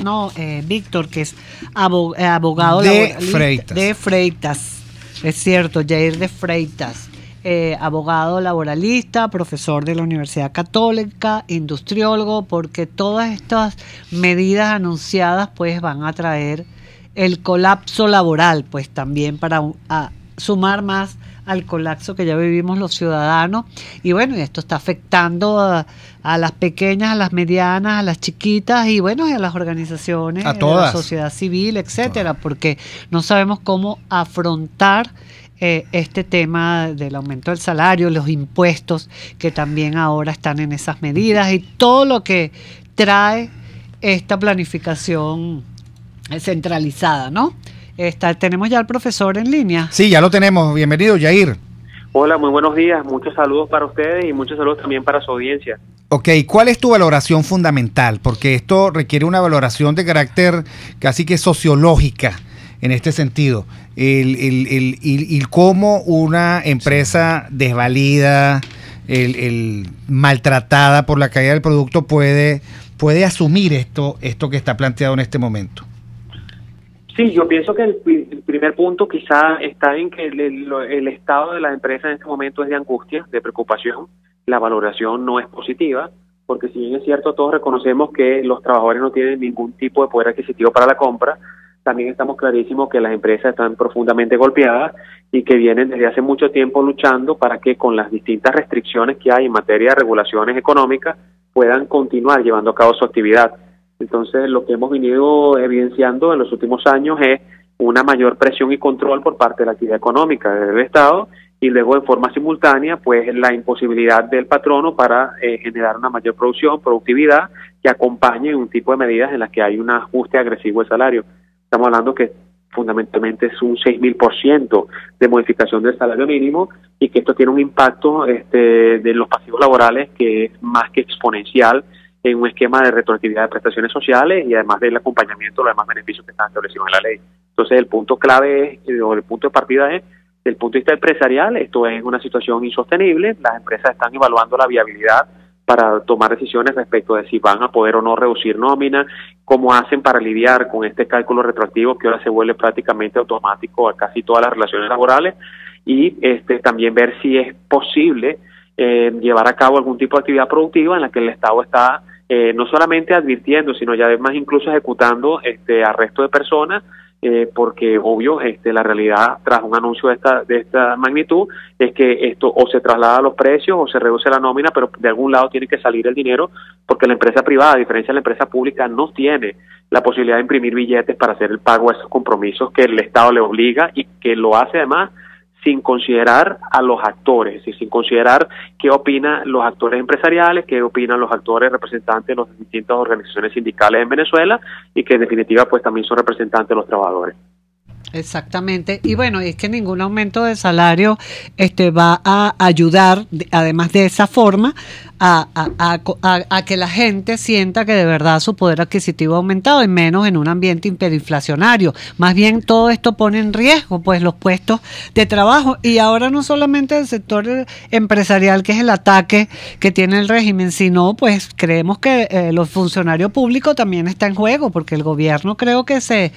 Víctor, que es abogado de Freitas, es cierto, Yair de Freitas, abogado laboralista, profesor de la Universidad Católica, industriólogo, porque todas estas medidas anunciadas pues van a traer el colapso laboral, pues también para sumar más al colapso que ya vivimos los ciudadanos. Y bueno, esto está afectando a las pequeñas, a las medianas, a las chiquitas y bueno, y a las organizaciones, a todas, de la sociedad civil, etcétera, porque no sabemos cómo afrontar este tema del aumento del salario, los impuestos que también ahora están en esas medidas y todo lo que trae esta planificación centralizada, ¿no? Tenemos ya al profesor en línea. Sí, ya lo tenemos. Bienvenido, Yair. Hola, muy buenos días. Muchos saludos para ustedes y muchos saludos también para su audiencia. Ok, ¿cuál es tu valoración fundamental? Porque esto requiere una valoración de carácter casi que sociológica en este sentido. El cómo una empresa desvalida, maltratada por la caída del producto puede asumir esto que está planteado en este momento. Sí, yo pienso que el primer punto quizá está en que el estado de las empresas en este momento es de angustia, de preocupación. La valoración no es positiva, porque si bien es cierto, todos reconocemos que los trabajadores no tienen ningún tipo de poder adquisitivo para la compra, también estamos clarísimos que las empresas están profundamente golpeadas y que vienen desde hace mucho tiempo luchando para que con las distintas restricciones que hay en materia de regulaciones económicas puedan continuar llevando a cabo su actividad. Entonces, lo que hemos venido evidenciando en los últimos años es una mayor presión y control por parte de la actividad económica del Estado y luego en forma simultánea, pues la imposibilidad del patrono para generar una mayor productividad que acompañe un tipo de medidas en las que hay un ajuste agresivo del salario. Estamos hablando que fundamentalmente es un 6.000% de modificación del salario mínimo y que esto tiene un impacto de los pasivos laborales que es más que exponencial en un esquema de retroactividad de prestaciones sociales y además del acompañamiento de los demás beneficios que están establecidos en la ley. Entonces el punto clave o el punto de partida es, desde el punto de vista empresarial, esto es una situación insostenible, las empresas están evaluando la viabilidad para tomar decisiones respecto de si van a poder o no reducir nómina, cómo hacen para lidiar con este cálculo retroactivo que ahora se vuelve prácticamente automático a casi todas las relaciones laborales y también ver si es posible llevar a cabo algún tipo de actividad productiva en la que el Estado está no solamente advirtiendo, sino ya además incluso ejecutando arresto de personas, porque obvio la realidad tras un anuncio de esta magnitud es que esto o se traslada a los precios o se reduce la nómina, pero de algún lado tiene que salir el dinero porque la empresa privada, a diferencia de la empresa pública, no tiene la posibilidad de imprimir billetes para hacer el pago de esos compromisos que el Estado le obliga y que lo hace además sin considerar a los actores, es decir, sin considerar qué opinan los actores empresariales, qué opinan los actores representantes de las distintas organizaciones sindicales en Venezuela y que en definitiva pues también son representantes de los trabajadores. Exactamente, y bueno, es que ningún aumento de salario va a ayudar, además de esa forma, a que la gente sienta que de verdad su poder adquisitivo ha aumentado, y menos en un ambiente hiperinflacionario. Más bien todo esto pone en riesgo pues los puestos de trabajo, y ahora no solamente el sector empresarial, que es el ataque que tiene el régimen, sino pues creemos que los funcionarios públicos también está en juego, porque el gobierno creo que se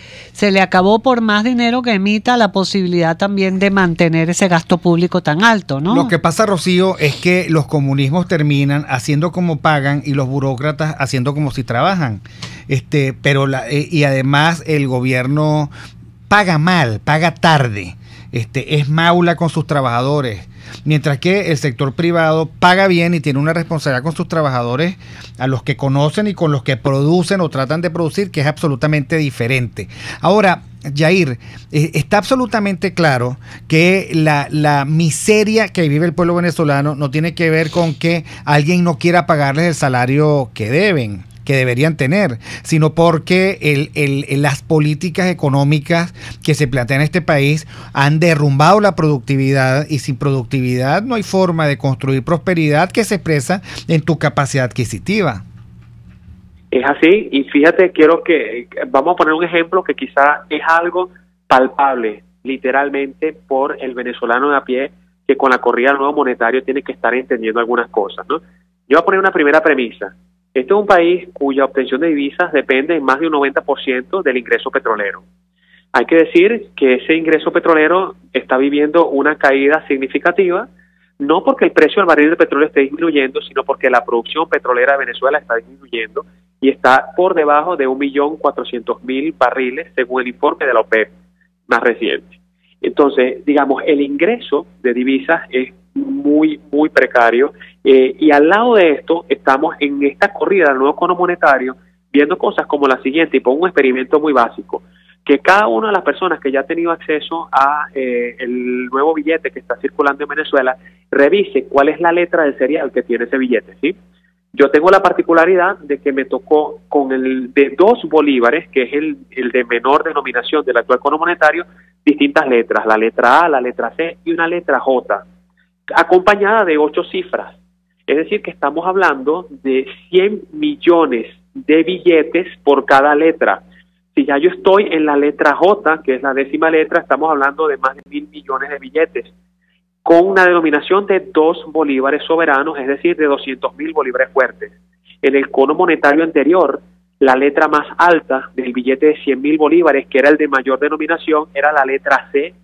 le acabó, por más dinero que emita, la posibilidad también de mantener ese gasto público tan alto, ¿no? Lo que pasa, Rocío, es que los comunismos terminan haciendo como pagan y los burócratas haciendo como si trabajan. Y además el gobierno paga mal, paga tarde. Es maula con sus trabajadores, mientras que el sector privado paga bien y tiene una responsabilidad con sus trabajadores, a los que conocen y con los que producen o tratan de producir, que es absolutamente diferente. Ahora, Yair, está absolutamente claro que la miseria que vive el pueblo venezolano no tiene que ver con que alguien no quiera pagarles el salario que deberían tener, sino porque las políticas económicas que se plantean en este país han derrumbado la productividad, y sin productividad no hay forma de construir prosperidad que se expresa en tu capacidad adquisitiva. Es así, y fíjate, vamos a poner un ejemplo que quizá es algo palpable, literalmente, por el venezolano de a pie, que con la corrida del nuevo monetario tiene que estar entendiendo algunas cosas, ¿no? Yo voy a poner una primera premisa. Este es un país cuya obtención de divisas depende en más de un 90% del ingreso petrolero. Hay que decir que ese ingreso petrolero está viviendo una caída significativa, no porque el precio del barril de petróleo esté disminuyendo, sino porque la producción petrolera de Venezuela está disminuyendo y está por debajo de 1.400.000 barriles, según el informe de la OPEP más reciente. Entonces, digamos, el ingreso de divisas es muy, muy precario, y al lado de esto estamos en esta corrida del nuevo cono monetario viendo cosas como la siguiente, y pongo un experimento muy básico, que cada una de las personas que ya ha tenido acceso a el nuevo billete que está circulando en Venezuela revise cuál es la letra del serial que tiene ese billete, ¿sí? Yo tengo la particularidad de que me tocó con el de 2 bolívares, que es el de menor denominación del actual cono monetario, distintas letras, la letra A, la letra C y una letra J, acompañada de 8 cifras. Es decir, que estamos hablando de 100 millones de billetes por cada letra. Si ya yo estoy en la letra J, que es la 10ª letra, estamos hablando de más de 1.000 millones de billetes, con una denominación de 2 bolívares soberanos, es decir, de 200.000 bolívares fuertes. En el cono monetario anterior, la letra más alta del billete de 100.000 bolívares, que era el de mayor denominación, era la letra C.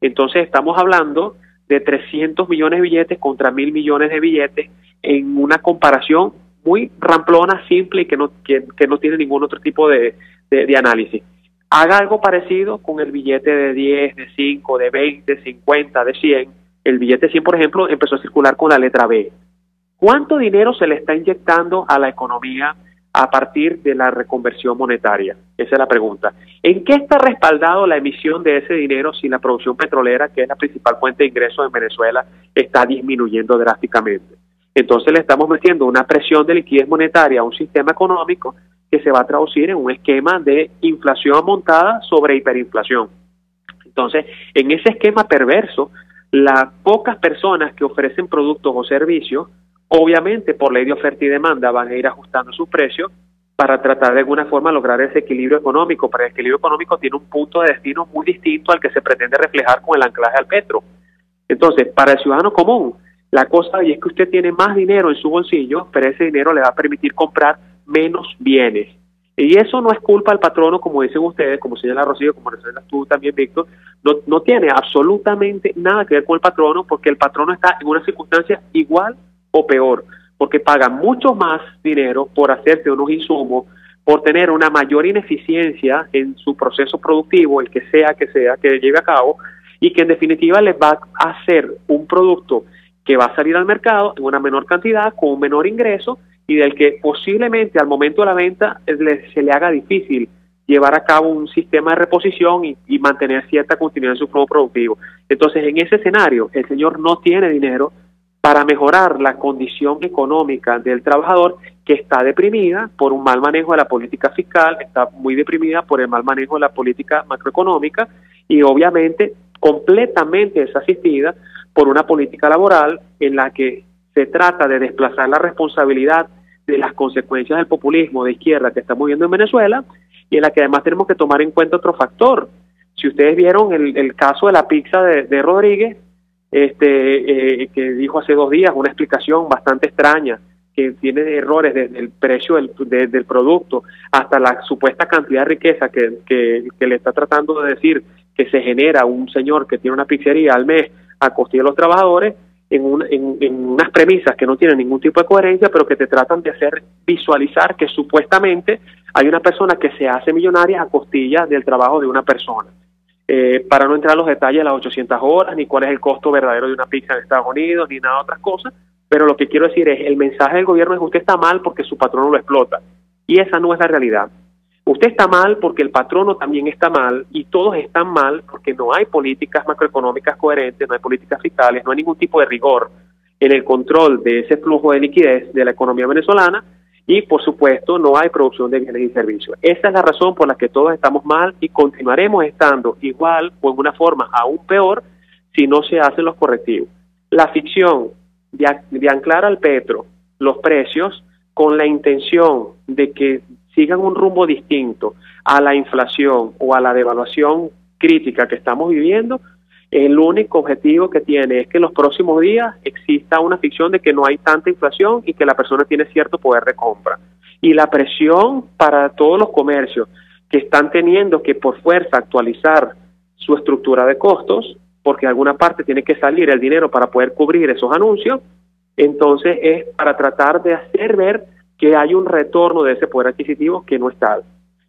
Entonces estamos hablando de 300 millones de billetes contra 1.000 millones de billetes, en una comparación muy ramplona, simple, y que no tiene ningún otro tipo de análisis. Haga algo parecido con el billete de 10, de 5, de 20, 50, de 100. El billete de 100, por ejemplo, empezó a circular con la letra B. ¿Cuánto dinero se le está inyectando a la economía a partir de la reconversión monetaria? Esa es la pregunta. ¿En qué está respaldado la emisión de ese dinero si la producción petrolera, que es la principal fuente de ingresos en Venezuela, está disminuyendo drásticamente? Entonces le estamos metiendo una presión de liquidez monetaria a un sistema económico que se va a traducir en un esquema de inflación montada sobre hiperinflación. Entonces, en ese esquema perverso, las pocas personas que ofrecen productos o servicios, obviamente por ley de oferta y demanda, van a ir ajustando sus precios para tratar de alguna forma lograr ese equilibrio económico. Pero el equilibrio económico tiene un punto de destino muy distinto al que se pretende reflejar con el anclaje al petro. Entonces, para el ciudadano común, la cosa es que usted tiene más dinero en su bolsillo, pero ese dinero le va a permitir comprar menos bienes. Y eso no es culpa del patrono, como dicen ustedes, como señala Rocío, como señalas tú también, Víctor. No tiene absolutamente nada que ver con el patrono, porque el patrono está en una circunstancia igual o peor, porque paga mucho más dinero por hacerse unos insumos, por tener una mayor ineficiencia en su proceso productivo, el que sea que lleve a cabo, y que en definitiva les va a hacer un producto que va a salir al mercado en una menor cantidad, con un menor ingreso, y del que posiblemente al momento de la venta se le haga difícil llevar a cabo un sistema de reposición y mantener cierta continuidad en su flujo productivo. Entonces, en ese escenario, el señor no tiene dinero para mejorar la condición económica del trabajador, que está deprimida por un mal manejo de la política fiscal, está muy deprimida por el mal manejo de la política macroeconómica, y obviamente completamente desasistida por una política laboral en la que se trata de desplazar la responsabilidad de las consecuencias del populismo de izquierda que estamos viendo en Venezuela, y en la que además tenemos que tomar en cuenta otro factor. Si ustedes vieron el caso de la pizza de Rodríguez, que dijo hace 2 días una explicación bastante extraña, que tiene errores desde el precio del producto hasta la supuesta cantidad de riqueza que le está tratando de decir que se genera un señor que tiene una pizzería al mes a costilla de los trabajadores, en unas premisas que no tienen ningún tipo de coherencia, pero que te tratan de hacer visualizar que supuestamente hay una persona que se hace millonaria a costilla del trabajo de una persona. Para no entrar en los detalles de las 800 horas, ni cuál es el costo verdadero de una pizza en Estados Unidos, ni nada de otras cosas, pero lo que quiero decir es, el mensaje del gobierno es que usted está mal porque su patrono lo explota, y esa no es la realidad. Usted está mal porque el patrono también está mal, y todos están mal porque no hay políticas macroeconómicas coherentes, no hay políticas fiscales, no hay ningún tipo de rigor en el control de ese flujo de liquidez de la economía venezolana, y por supuesto no hay producción de bienes y servicios. Esa es la razón por la que todos estamos mal y continuaremos estando igual o en una forma aún peor si no se hacen los correctivos. La ficción de anclar al petro los precios con la intención de que sigan un rumbo distinto a la inflación o a la devaluación crítica que estamos viviendo, el único objetivo que tiene es que en los próximos días exista una ficción de que no hay tanta inflación y que la persona tiene cierto poder de compra. Y la presión para todos los comercios que están teniendo que por fuerza actualizar su estructura de costos, porque de alguna parte tiene que salir el dinero para poder cubrir esos anuncios, entonces es para tratar de hacer ver que hay un retorno de ese poder adquisitivo que no está.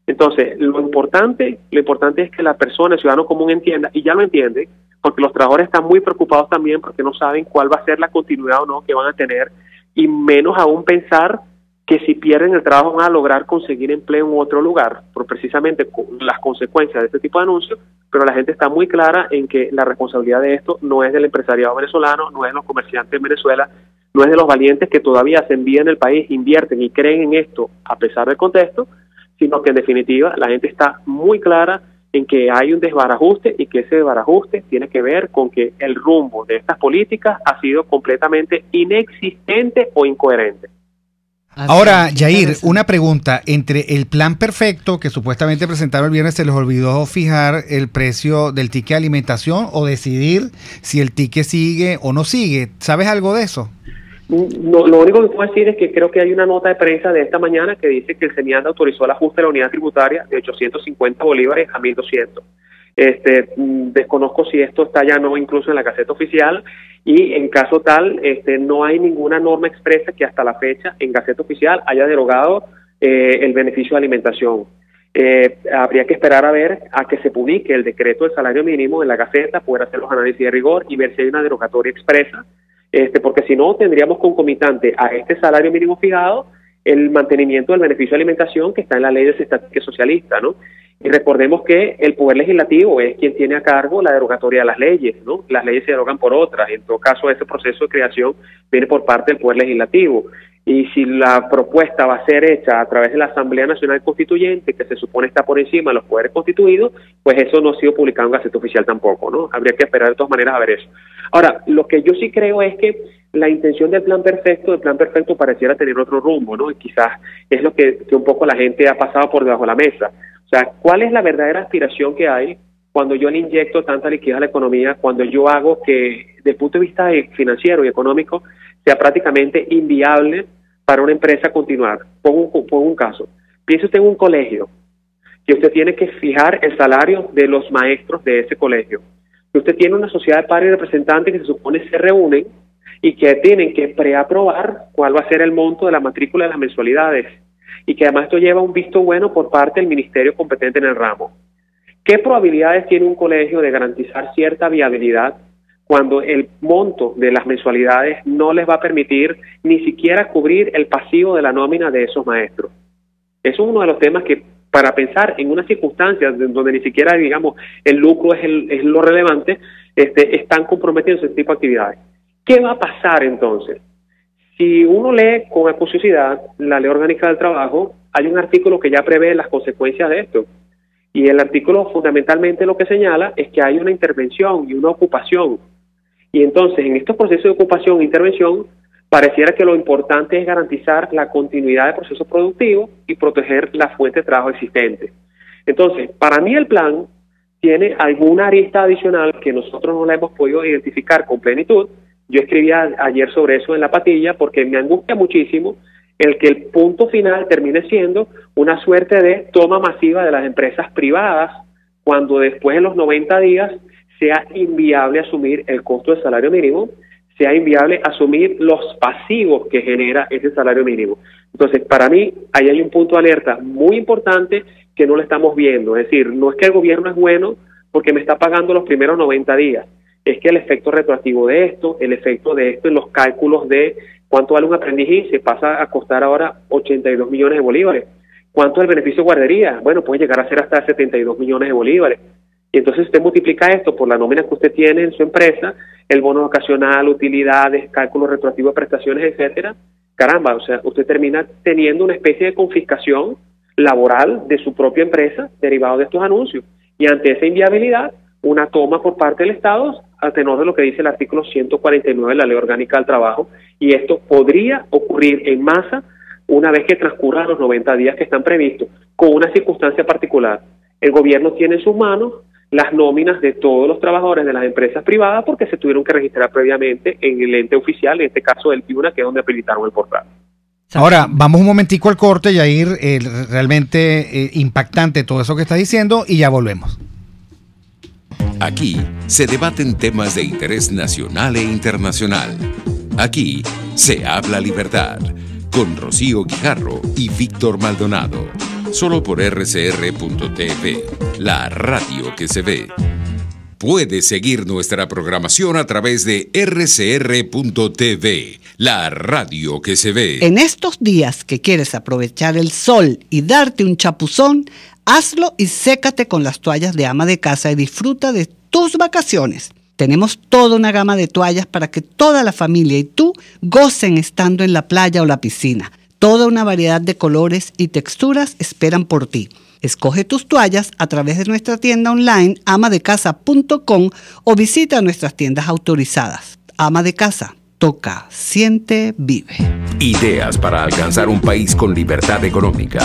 Entonces, lo importante es que la persona, el ciudadano común entienda, y ya lo entiende, porque los trabajadores están muy preocupados también porque no saben cuál va a ser la continuidad o no que van a tener, y menos aún pensar que si pierden el trabajo van a lograr conseguir empleo en otro lugar, por precisamente las consecuencias de este tipo de anuncios, pero la gente está muy clara en que la responsabilidad de esto no es del empresariado venezolano, no es de los comerciantes en Venezuela, no es de los valientes que todavía hacen vida en el país, invierten y creen en esto a pesar del contexto, sino que en definitiva la gente está muy clara en que hay un desbarajuste y que ese desbarajuste tiene que ver con que el rumbo de estas políticas ha sido completamente inexistente o incoherente. Ahora, Yair, una pregunta. Entre el plan perfecto que supuestamente presentaron el viernes, ¿se les olvidó fijar el precio del ticket de alimentación o decidir si el ticket sigue o no sigue? ¿Sabes algo de eso? No, lo único que puedo decir es que creo que hay una nota de prensa de esta mañana que dice que el CENIANDA autorizó el ajuste de la unidad tributaria de 850 bolívares a 1.200. Desconozco si esto está ya no incluso en la Gaceta Oficial, y en caso tal, no hay ninguna norma expresa que hasta la fecha en Gaceta Oficial haya derogado el beneficio de alimentación. Habría que esperar a ver a que se publique el decreto del salario mínimo en la Gaceta, poder hacer los análisis de rigor y ver si hay una derogatoria expresa, porque si no tendríamos concomitante a este salario mínimo fijado el mantenimiento del beneficio de alimentación que está en la ley de estatística socialista, ¿no? Y recordemos que el Poder Legislativo es quien tiene a cargo la derogatoria de las leyes, ¿no? Las leyes se derogan por otras, en todo caso ese proceso de creación viene por parte del Poder Legislativo. Y si la propuesta va a ser hecha a través de la Asamblea Nacional Constituyente, que se supone está por encima de los poderes constituidos, pues eso no ha sido publicado en Gaceta Oficial tampoco, ¿no? Habría que esperar de todas maneras a ver eso. Ahora, lo que yo sí creo es que la intención del plan perfecto pareciera tener otro rumbo, ¿no? Y quizás es lo que un poco la gente ha pasado por debajo de la mesa. O sea, ¿cuál es la verdadera aspiración que hay cuando yo le inyecto tanta liquidez a la economía, cuando yo hago que, desde el punto de vista financiero y económico, sea prácticamente inviable para una empresa continuar? Pongo un caso. Piense usted en un colegio, que usted tiene que fijar el salario de los maestros de ese colegio. Que usted tiene una sociedad de padres y representantes que se supone se reúnen y que tienen que preaprobar cuál va a ser el monto de la matrícula de las mensualidades, y que además esto lleva un visto bueno por parte del ministerio competente en el ramo. ¿Qué probabilidades tiene un colegio de garantizar cierta viabilidad cuando el monto de las mensualidades no les va a permitir ni siquiera cubrir el pasivo de la nómina de esos maestros? Eso es uno de los temas que, para pensar en unas circunstancias donde ni siquiera, digamos, el lucro es lo relevante, están comprometidos ese tipo de actividades. ¿Qué va a pasar entonces? Si uno lee con acuciosidad la Ley Orgánica del Trabajo, hay un artículo que ya prevé las consecuencias de esto. Y el artículo fundamentalmente lo que señala es que hay una intervención y una ocupación. Y entonces, en estos procesos de ocupación e intervención, pareciera que lo importante es garantizar la continuidad del proceso productivo y proteger la fuente de trabajo existente. Entonces, para mí el plan tiene alguna arista adicional que nosotros no la hemos podido identificar con plenitud. Yo escribí ayer sobre eso en La Patilla porque me angustia muchísimo el que el punto final termine siendo una suerte de toma masiva de las empresas privadas cuando después de los 90 días sea inviable asumir el costo del salario mínimo, sea inviable asumir los pasivos que genera ese salario mínimo. Entonces, para mí, ahí hay un punto de alerta muy importante que no lo estamos viendo. Es decir, no es que el gobierno es bueno porque me está pagando los primeros 90 días, es que el efecto retroactivo de esto, el efecto de esto en los cálculos de cuánto vale un aprendiz y se pasa a costar ahora 82 millones de bolívares. ¿Cuánto es el beneficio de guardería? Bueno, puede llegar a ser hasta 72 millones de bolívares. Y entonces usted multiplica esto por la nómina que usted tiene en su empresa, el bono vacacional, utilidades, cálculo retroactivo de prestaciones, etcétera. Caramba, o sea, usted termina teniendo una especie de confiscación laboral de su propia empresa derivado de estos anuncios. Y ante esa inviabilidad, una toma por parte del Estado a tenor de lo que dice el artículo 149 de la Ley Orgánica del Trabajo. Y esto podría ocurrir en masa una vez que transcurran los 90 días que están previstos, con una circunstancia particular. El gobierno tiene en sus manos las nóminas de todos los trabajadores de las empresas privadas porque se tuvieron que registrar previamente en el ente oficial, en este caso del PIUNA, que es donde habilitaron el portal. Ahora, vamos un momentico al corte, Yair, realmente impactante todo eso que está diciendo y ya volvemos. Aquí se debaten temas de interés nacional e internacional. Aquí se habla libertad, con Rocío Guijarro y Víctor Maldonado. Solo por rcr.tv, la radio que se ve. Puedes seguir nuestra programación a través de rcr.tv, la radio que se ve. En estos días que quieres aprovechar el sol y darte un chapuzón, hazlo y sécate con las toallas de ama de casa y disfruta de tus vacaciones. Tenemos toda una gama de toallas para que toda la familia y tú gocen estando en la playa o la piscina. Toda una variedad de colores y texturas esperan por ti. Escoge tus toallas a través de nuestra tienda online amadecasa.com o visita nuestras tiendas autorizadas. Ama de Casa, toca, siente, vive. Ideas para alcanzar un país con libertad económica,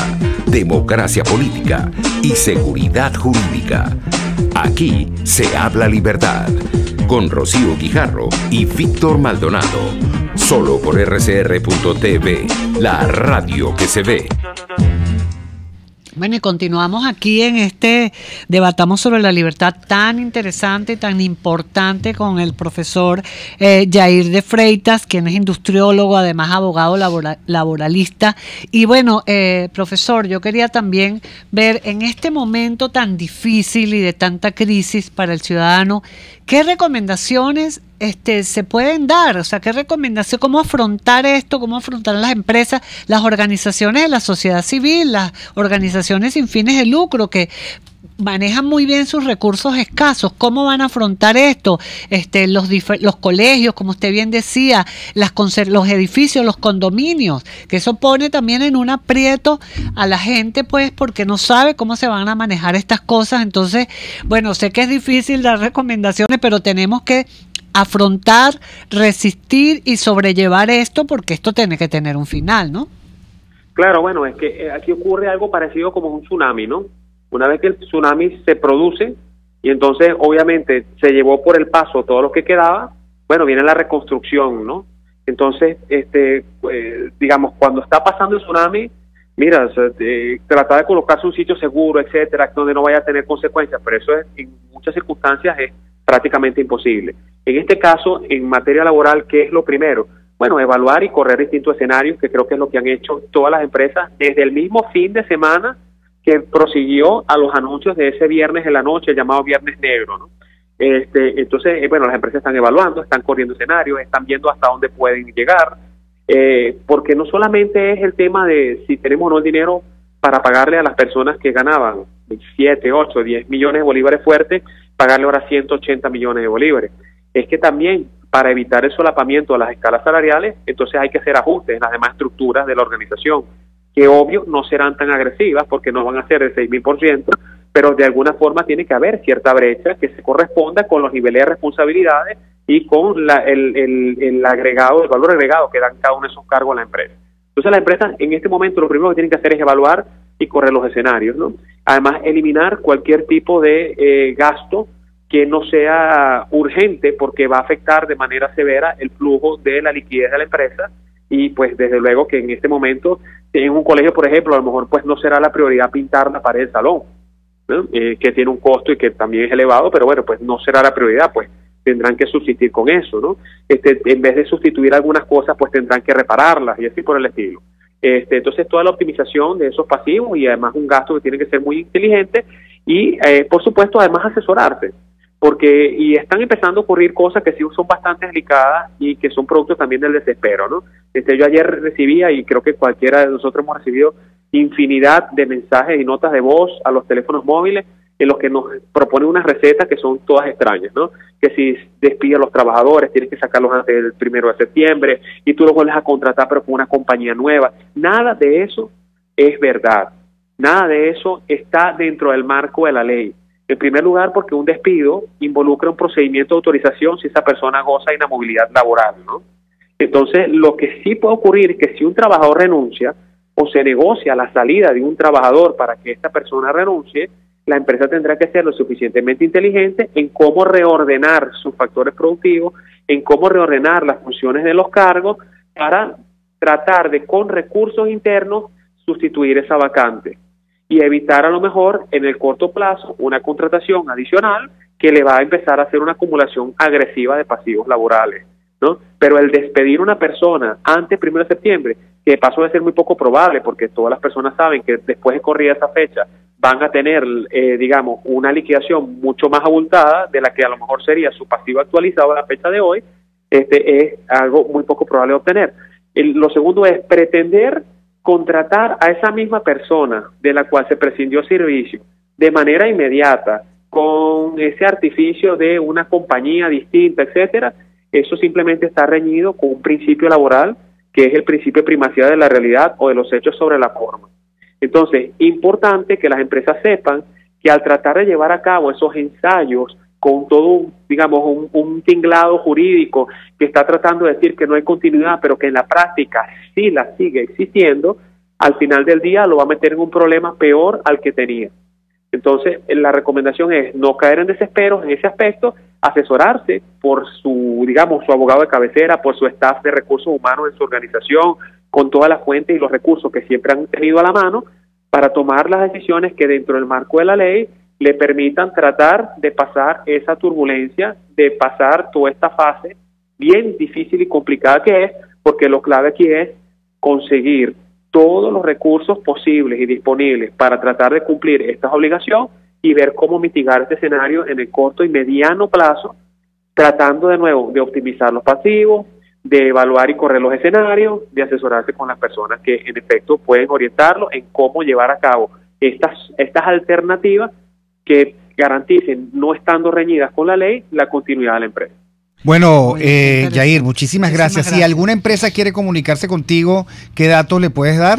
democracia política y seguridad jurídica. Aquí se habla libertad, con Rocío Guijarro y Víctor Maldonado. Solo por rcr.tv, la radio que se ve. Bueno, y continuamos aquí en debatamos sobre la libertad tan interesante y tan importante con el profesor Yair de Freitas, quien es industriólogo, además abogado laboralista. Y bueno, profesor, yo quería también ver en este momento tan difícil y de tanta crisis para el ciudadano, ¿qué recomendaciones se pueden dar? O sea, ¿qué recomendación? ¿Cómo afrontar esto? ¿Cómo afrontar las empresas, las organizaciones de la sociedad civil, las organizaciones sin fines de lucro que manejan muy bien sus recursos escasos? ¿Cómo van a afrontar esto? Los colegios, como usted bien decía, los edificios, los condominios, que eso pone también en un aprieto a la gente, pues, porque no sabe cómo se van a manejar estas cosas. Entonces, bueno, sé que es difícil dar recomendaciones, pero tenemos que afrontar, resistir y sobrellevar esto, porque esto tiene que tener un final, ¿no? Claro, bueno, es que aquí ocurre algo parecido como un tsunami, ¿no? Una vez que el tsunami se produce y entonces obviamente se llevó por el paso todo lo que quedaba, bueno, viene la reconstrucción, ¿no? Entonces, digamos, cuando está pasando el tsunami, mira, o sea, tratar de colocarse un sitio seguro, etcétera, donde no vaya a tener consecuencias, pero eso en muchas circunstancias es prácticamente imposible. En este caso, en materia laboral, ¿qué es lo primero? Bueno, evaluar y correr distintos escenarios, que creo que es lo que han hecho todas las empresas desde el mismo fin de semana que prosiguió a los anuncios de ese viernes en la noche, el llamado Viernes Negro, ¿no? Entonces, bueno, las empresas están evaluando, están corriendo escenarios, están viendo hasta dónde pueden llegar, porque no solamente es el tema de si tenemos o no el dinero para pagarle a las personas que ganaban 7, 8, 10 millones de bolívares fuertes, pagarle ahora 180 millones de bolívares. Es que también, para evitar el solapamiento de las escalas salariales, entonces hay que hacer ajustes en las demás estructuras de la organización, que obvio no serán tan agresivas porque no van a ser del 6.000%, pero de alguna forma tiene que haber cierta brecha que se corresponda con los niveles de responsabilidades y con el agregado, el valor agregado que dan cada uno de esos cargos a la empresa. Entonces, las empresas en este momento lo primero que tienen que hacer es evaluar y correr los escenarios, ¿no? Además, eliminar cualquier tipo de gasto que no sea urgente, porque va a afectar de manera severa el flujo de la liquidez de la empresa. Y pues desde luego que en este momento, en un colegio, por ejemplo, a lo mejor pues no será la prioridad pintar la pared del salón, ¿no? Que tiene un costo y que también es elevado, pero bueno, pues no será la prioridad, pues tendrán que subsistir con eso, ¿no? En vez de sustituir algunas cosas, pues tendrán que repararlas y así por el estilo. Entonces, toda la optimización de esos pasivos y además un gasto que tiene que ser muy inteligente y, por supuesto, además asesorarse, porque y están empezando a ocurrir cosas que sí son bastante delicadas y que son productos también del desespero, ¿no? Yo ayer recibía, y creo que cualquiera de nosotros hemos recibido infinidad de mensajes y notas de voz a los teléfonos móviles en los que nos proponen unas recetas que son todas extrañas, ¿no? Que si despide a los trabajadores, tienes que sacarlos antes del 1 de septiembre y tú los vuelves a contratar pero con una compañía nueva. Nada de eso es verdad. Nada de eso está dentro del marco de la ley. En primer lugar, porque un despido involucra un procedimiento de autorización si esa persona goza de inamovilidad laboral, ¿no? Entonces, lo que sí puede ocurrir es que si un trabajador renuncia o se negocia la salida de un trabajador para que esta persona renuncie, la empresa tendrá que ser lo suficientemente inteligente en cómo reordenar sus factores productivos, en cómo reordenar las funciones de los cargos para tratar de, con recursos internos, sustituir esa vacante y evitar a lo mejor en el corto plazo una contratación adicional que le va a empezar a hacer una acumulación agresiva de pasivos laborales, ¿no? Pero el despedir a una persona antes del 1 de septiembre, que pasó a ser muy poco probable porque todas las personas saben que después de corrida esa fecha van a tener, digamos, una liquidación mucho más abultada de la que a lo mejor sería su pasivo actualizado a la fecha de hoy, es algo muy poco probable de obtener. Lo segundo es pretender contratar a esa misma persona de la cual se prescindió servicio de manera inmediata con ese artificio de una compañía distinta, etcétera. Eso simplemente está reñido con un principio laboral que es el principio de primacía de la realidad o de los hechos sobre la forma. Entonces, importante que las empresas sepan que al tratar de llevar a cabo esos ensayos con todo, digamos, un tinglado jurídico que está tratando de decir que no hay continuidad, pero que en la práctica sí la sigue existiendo, al final del día lo va a meter en un problema peor al que tenía. Entonces, la recomendación es no caer en desespero en ese aspecto, asesorarse por su, digamos, su abogado de cabecera, por su staff de recursos humanos en su organización, con todas las fuentes y los recursos que siempre han tenido a la mano, para tomar las decisiones que dentro del marco de la ley le permitan tratar de pasar esa turbulencia, de pasar toda esta fase bien difícil y complicada que es, porque lo clave aquí es conseguir todos los recursos posibles y disponibles para tratar de cumplir esta obligación y ver cómo mitigar este escenario en el corto y mediano plazo, tratando de nuevo de optimizar los pasivos, de evaluar y correr los escenarios, de asesorarse con las personas que en efecto pueden orientarlo en cómo llevar a cabo estas alternativas que garanticen, no estando reñidas con la ley, la continuidad de la empresa. Bueno, Yair, muchísimas gracias. Si alguna empresa quiere comunicarse contigo, ¿qué datos le puedes dar?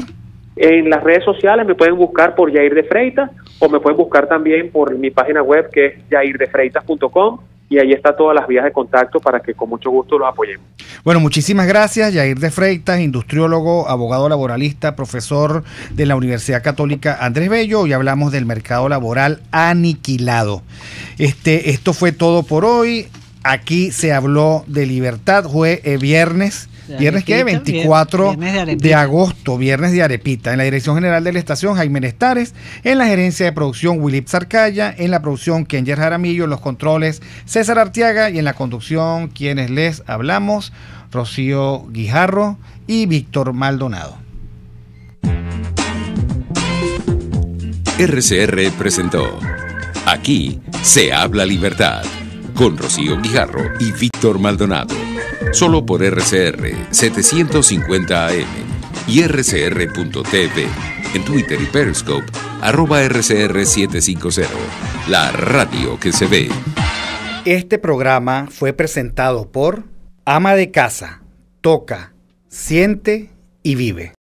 En las redes sociales me pueden buscar por Yair de Freitas o me pueden buscar también por mi página web que es yairdefreitas.com y ahí está todas las vías de contacto para que con mucho gusto los apoyemos. Bueno, muchísimas gracias, Yair de Freitas, industriólogo, abogado laboralista, profesor de la Universidad Católica Andrés Bello. Hoy hablamos del mercado laboral aniquilado. Esto fue todo por hoy. Aquí se habló de libertad. Fue viernes. ¿Viernes qué? 24 de agosto, viernes de arepita. En la Dirección General de la Estación, Jaime Nestares. En la Gerencia de Producción, Wilip Zarcaya. En la producción, Kenger Jaramillo. En los controles, César Arteaga. Y en la conducción, quienes les hablamos, Rocío Guijarro y Víctor Maldonado. RCR presentó Aquí se habla libertad, con Rocío Guijarro y Víctor Maldonado. Solo por RCR 750 AM y rcr.tv. En Twitter y Periscope, @RCR750. La radio que se ve. Este programa fue presentado por Ama de Casa. Toca, siente y vive.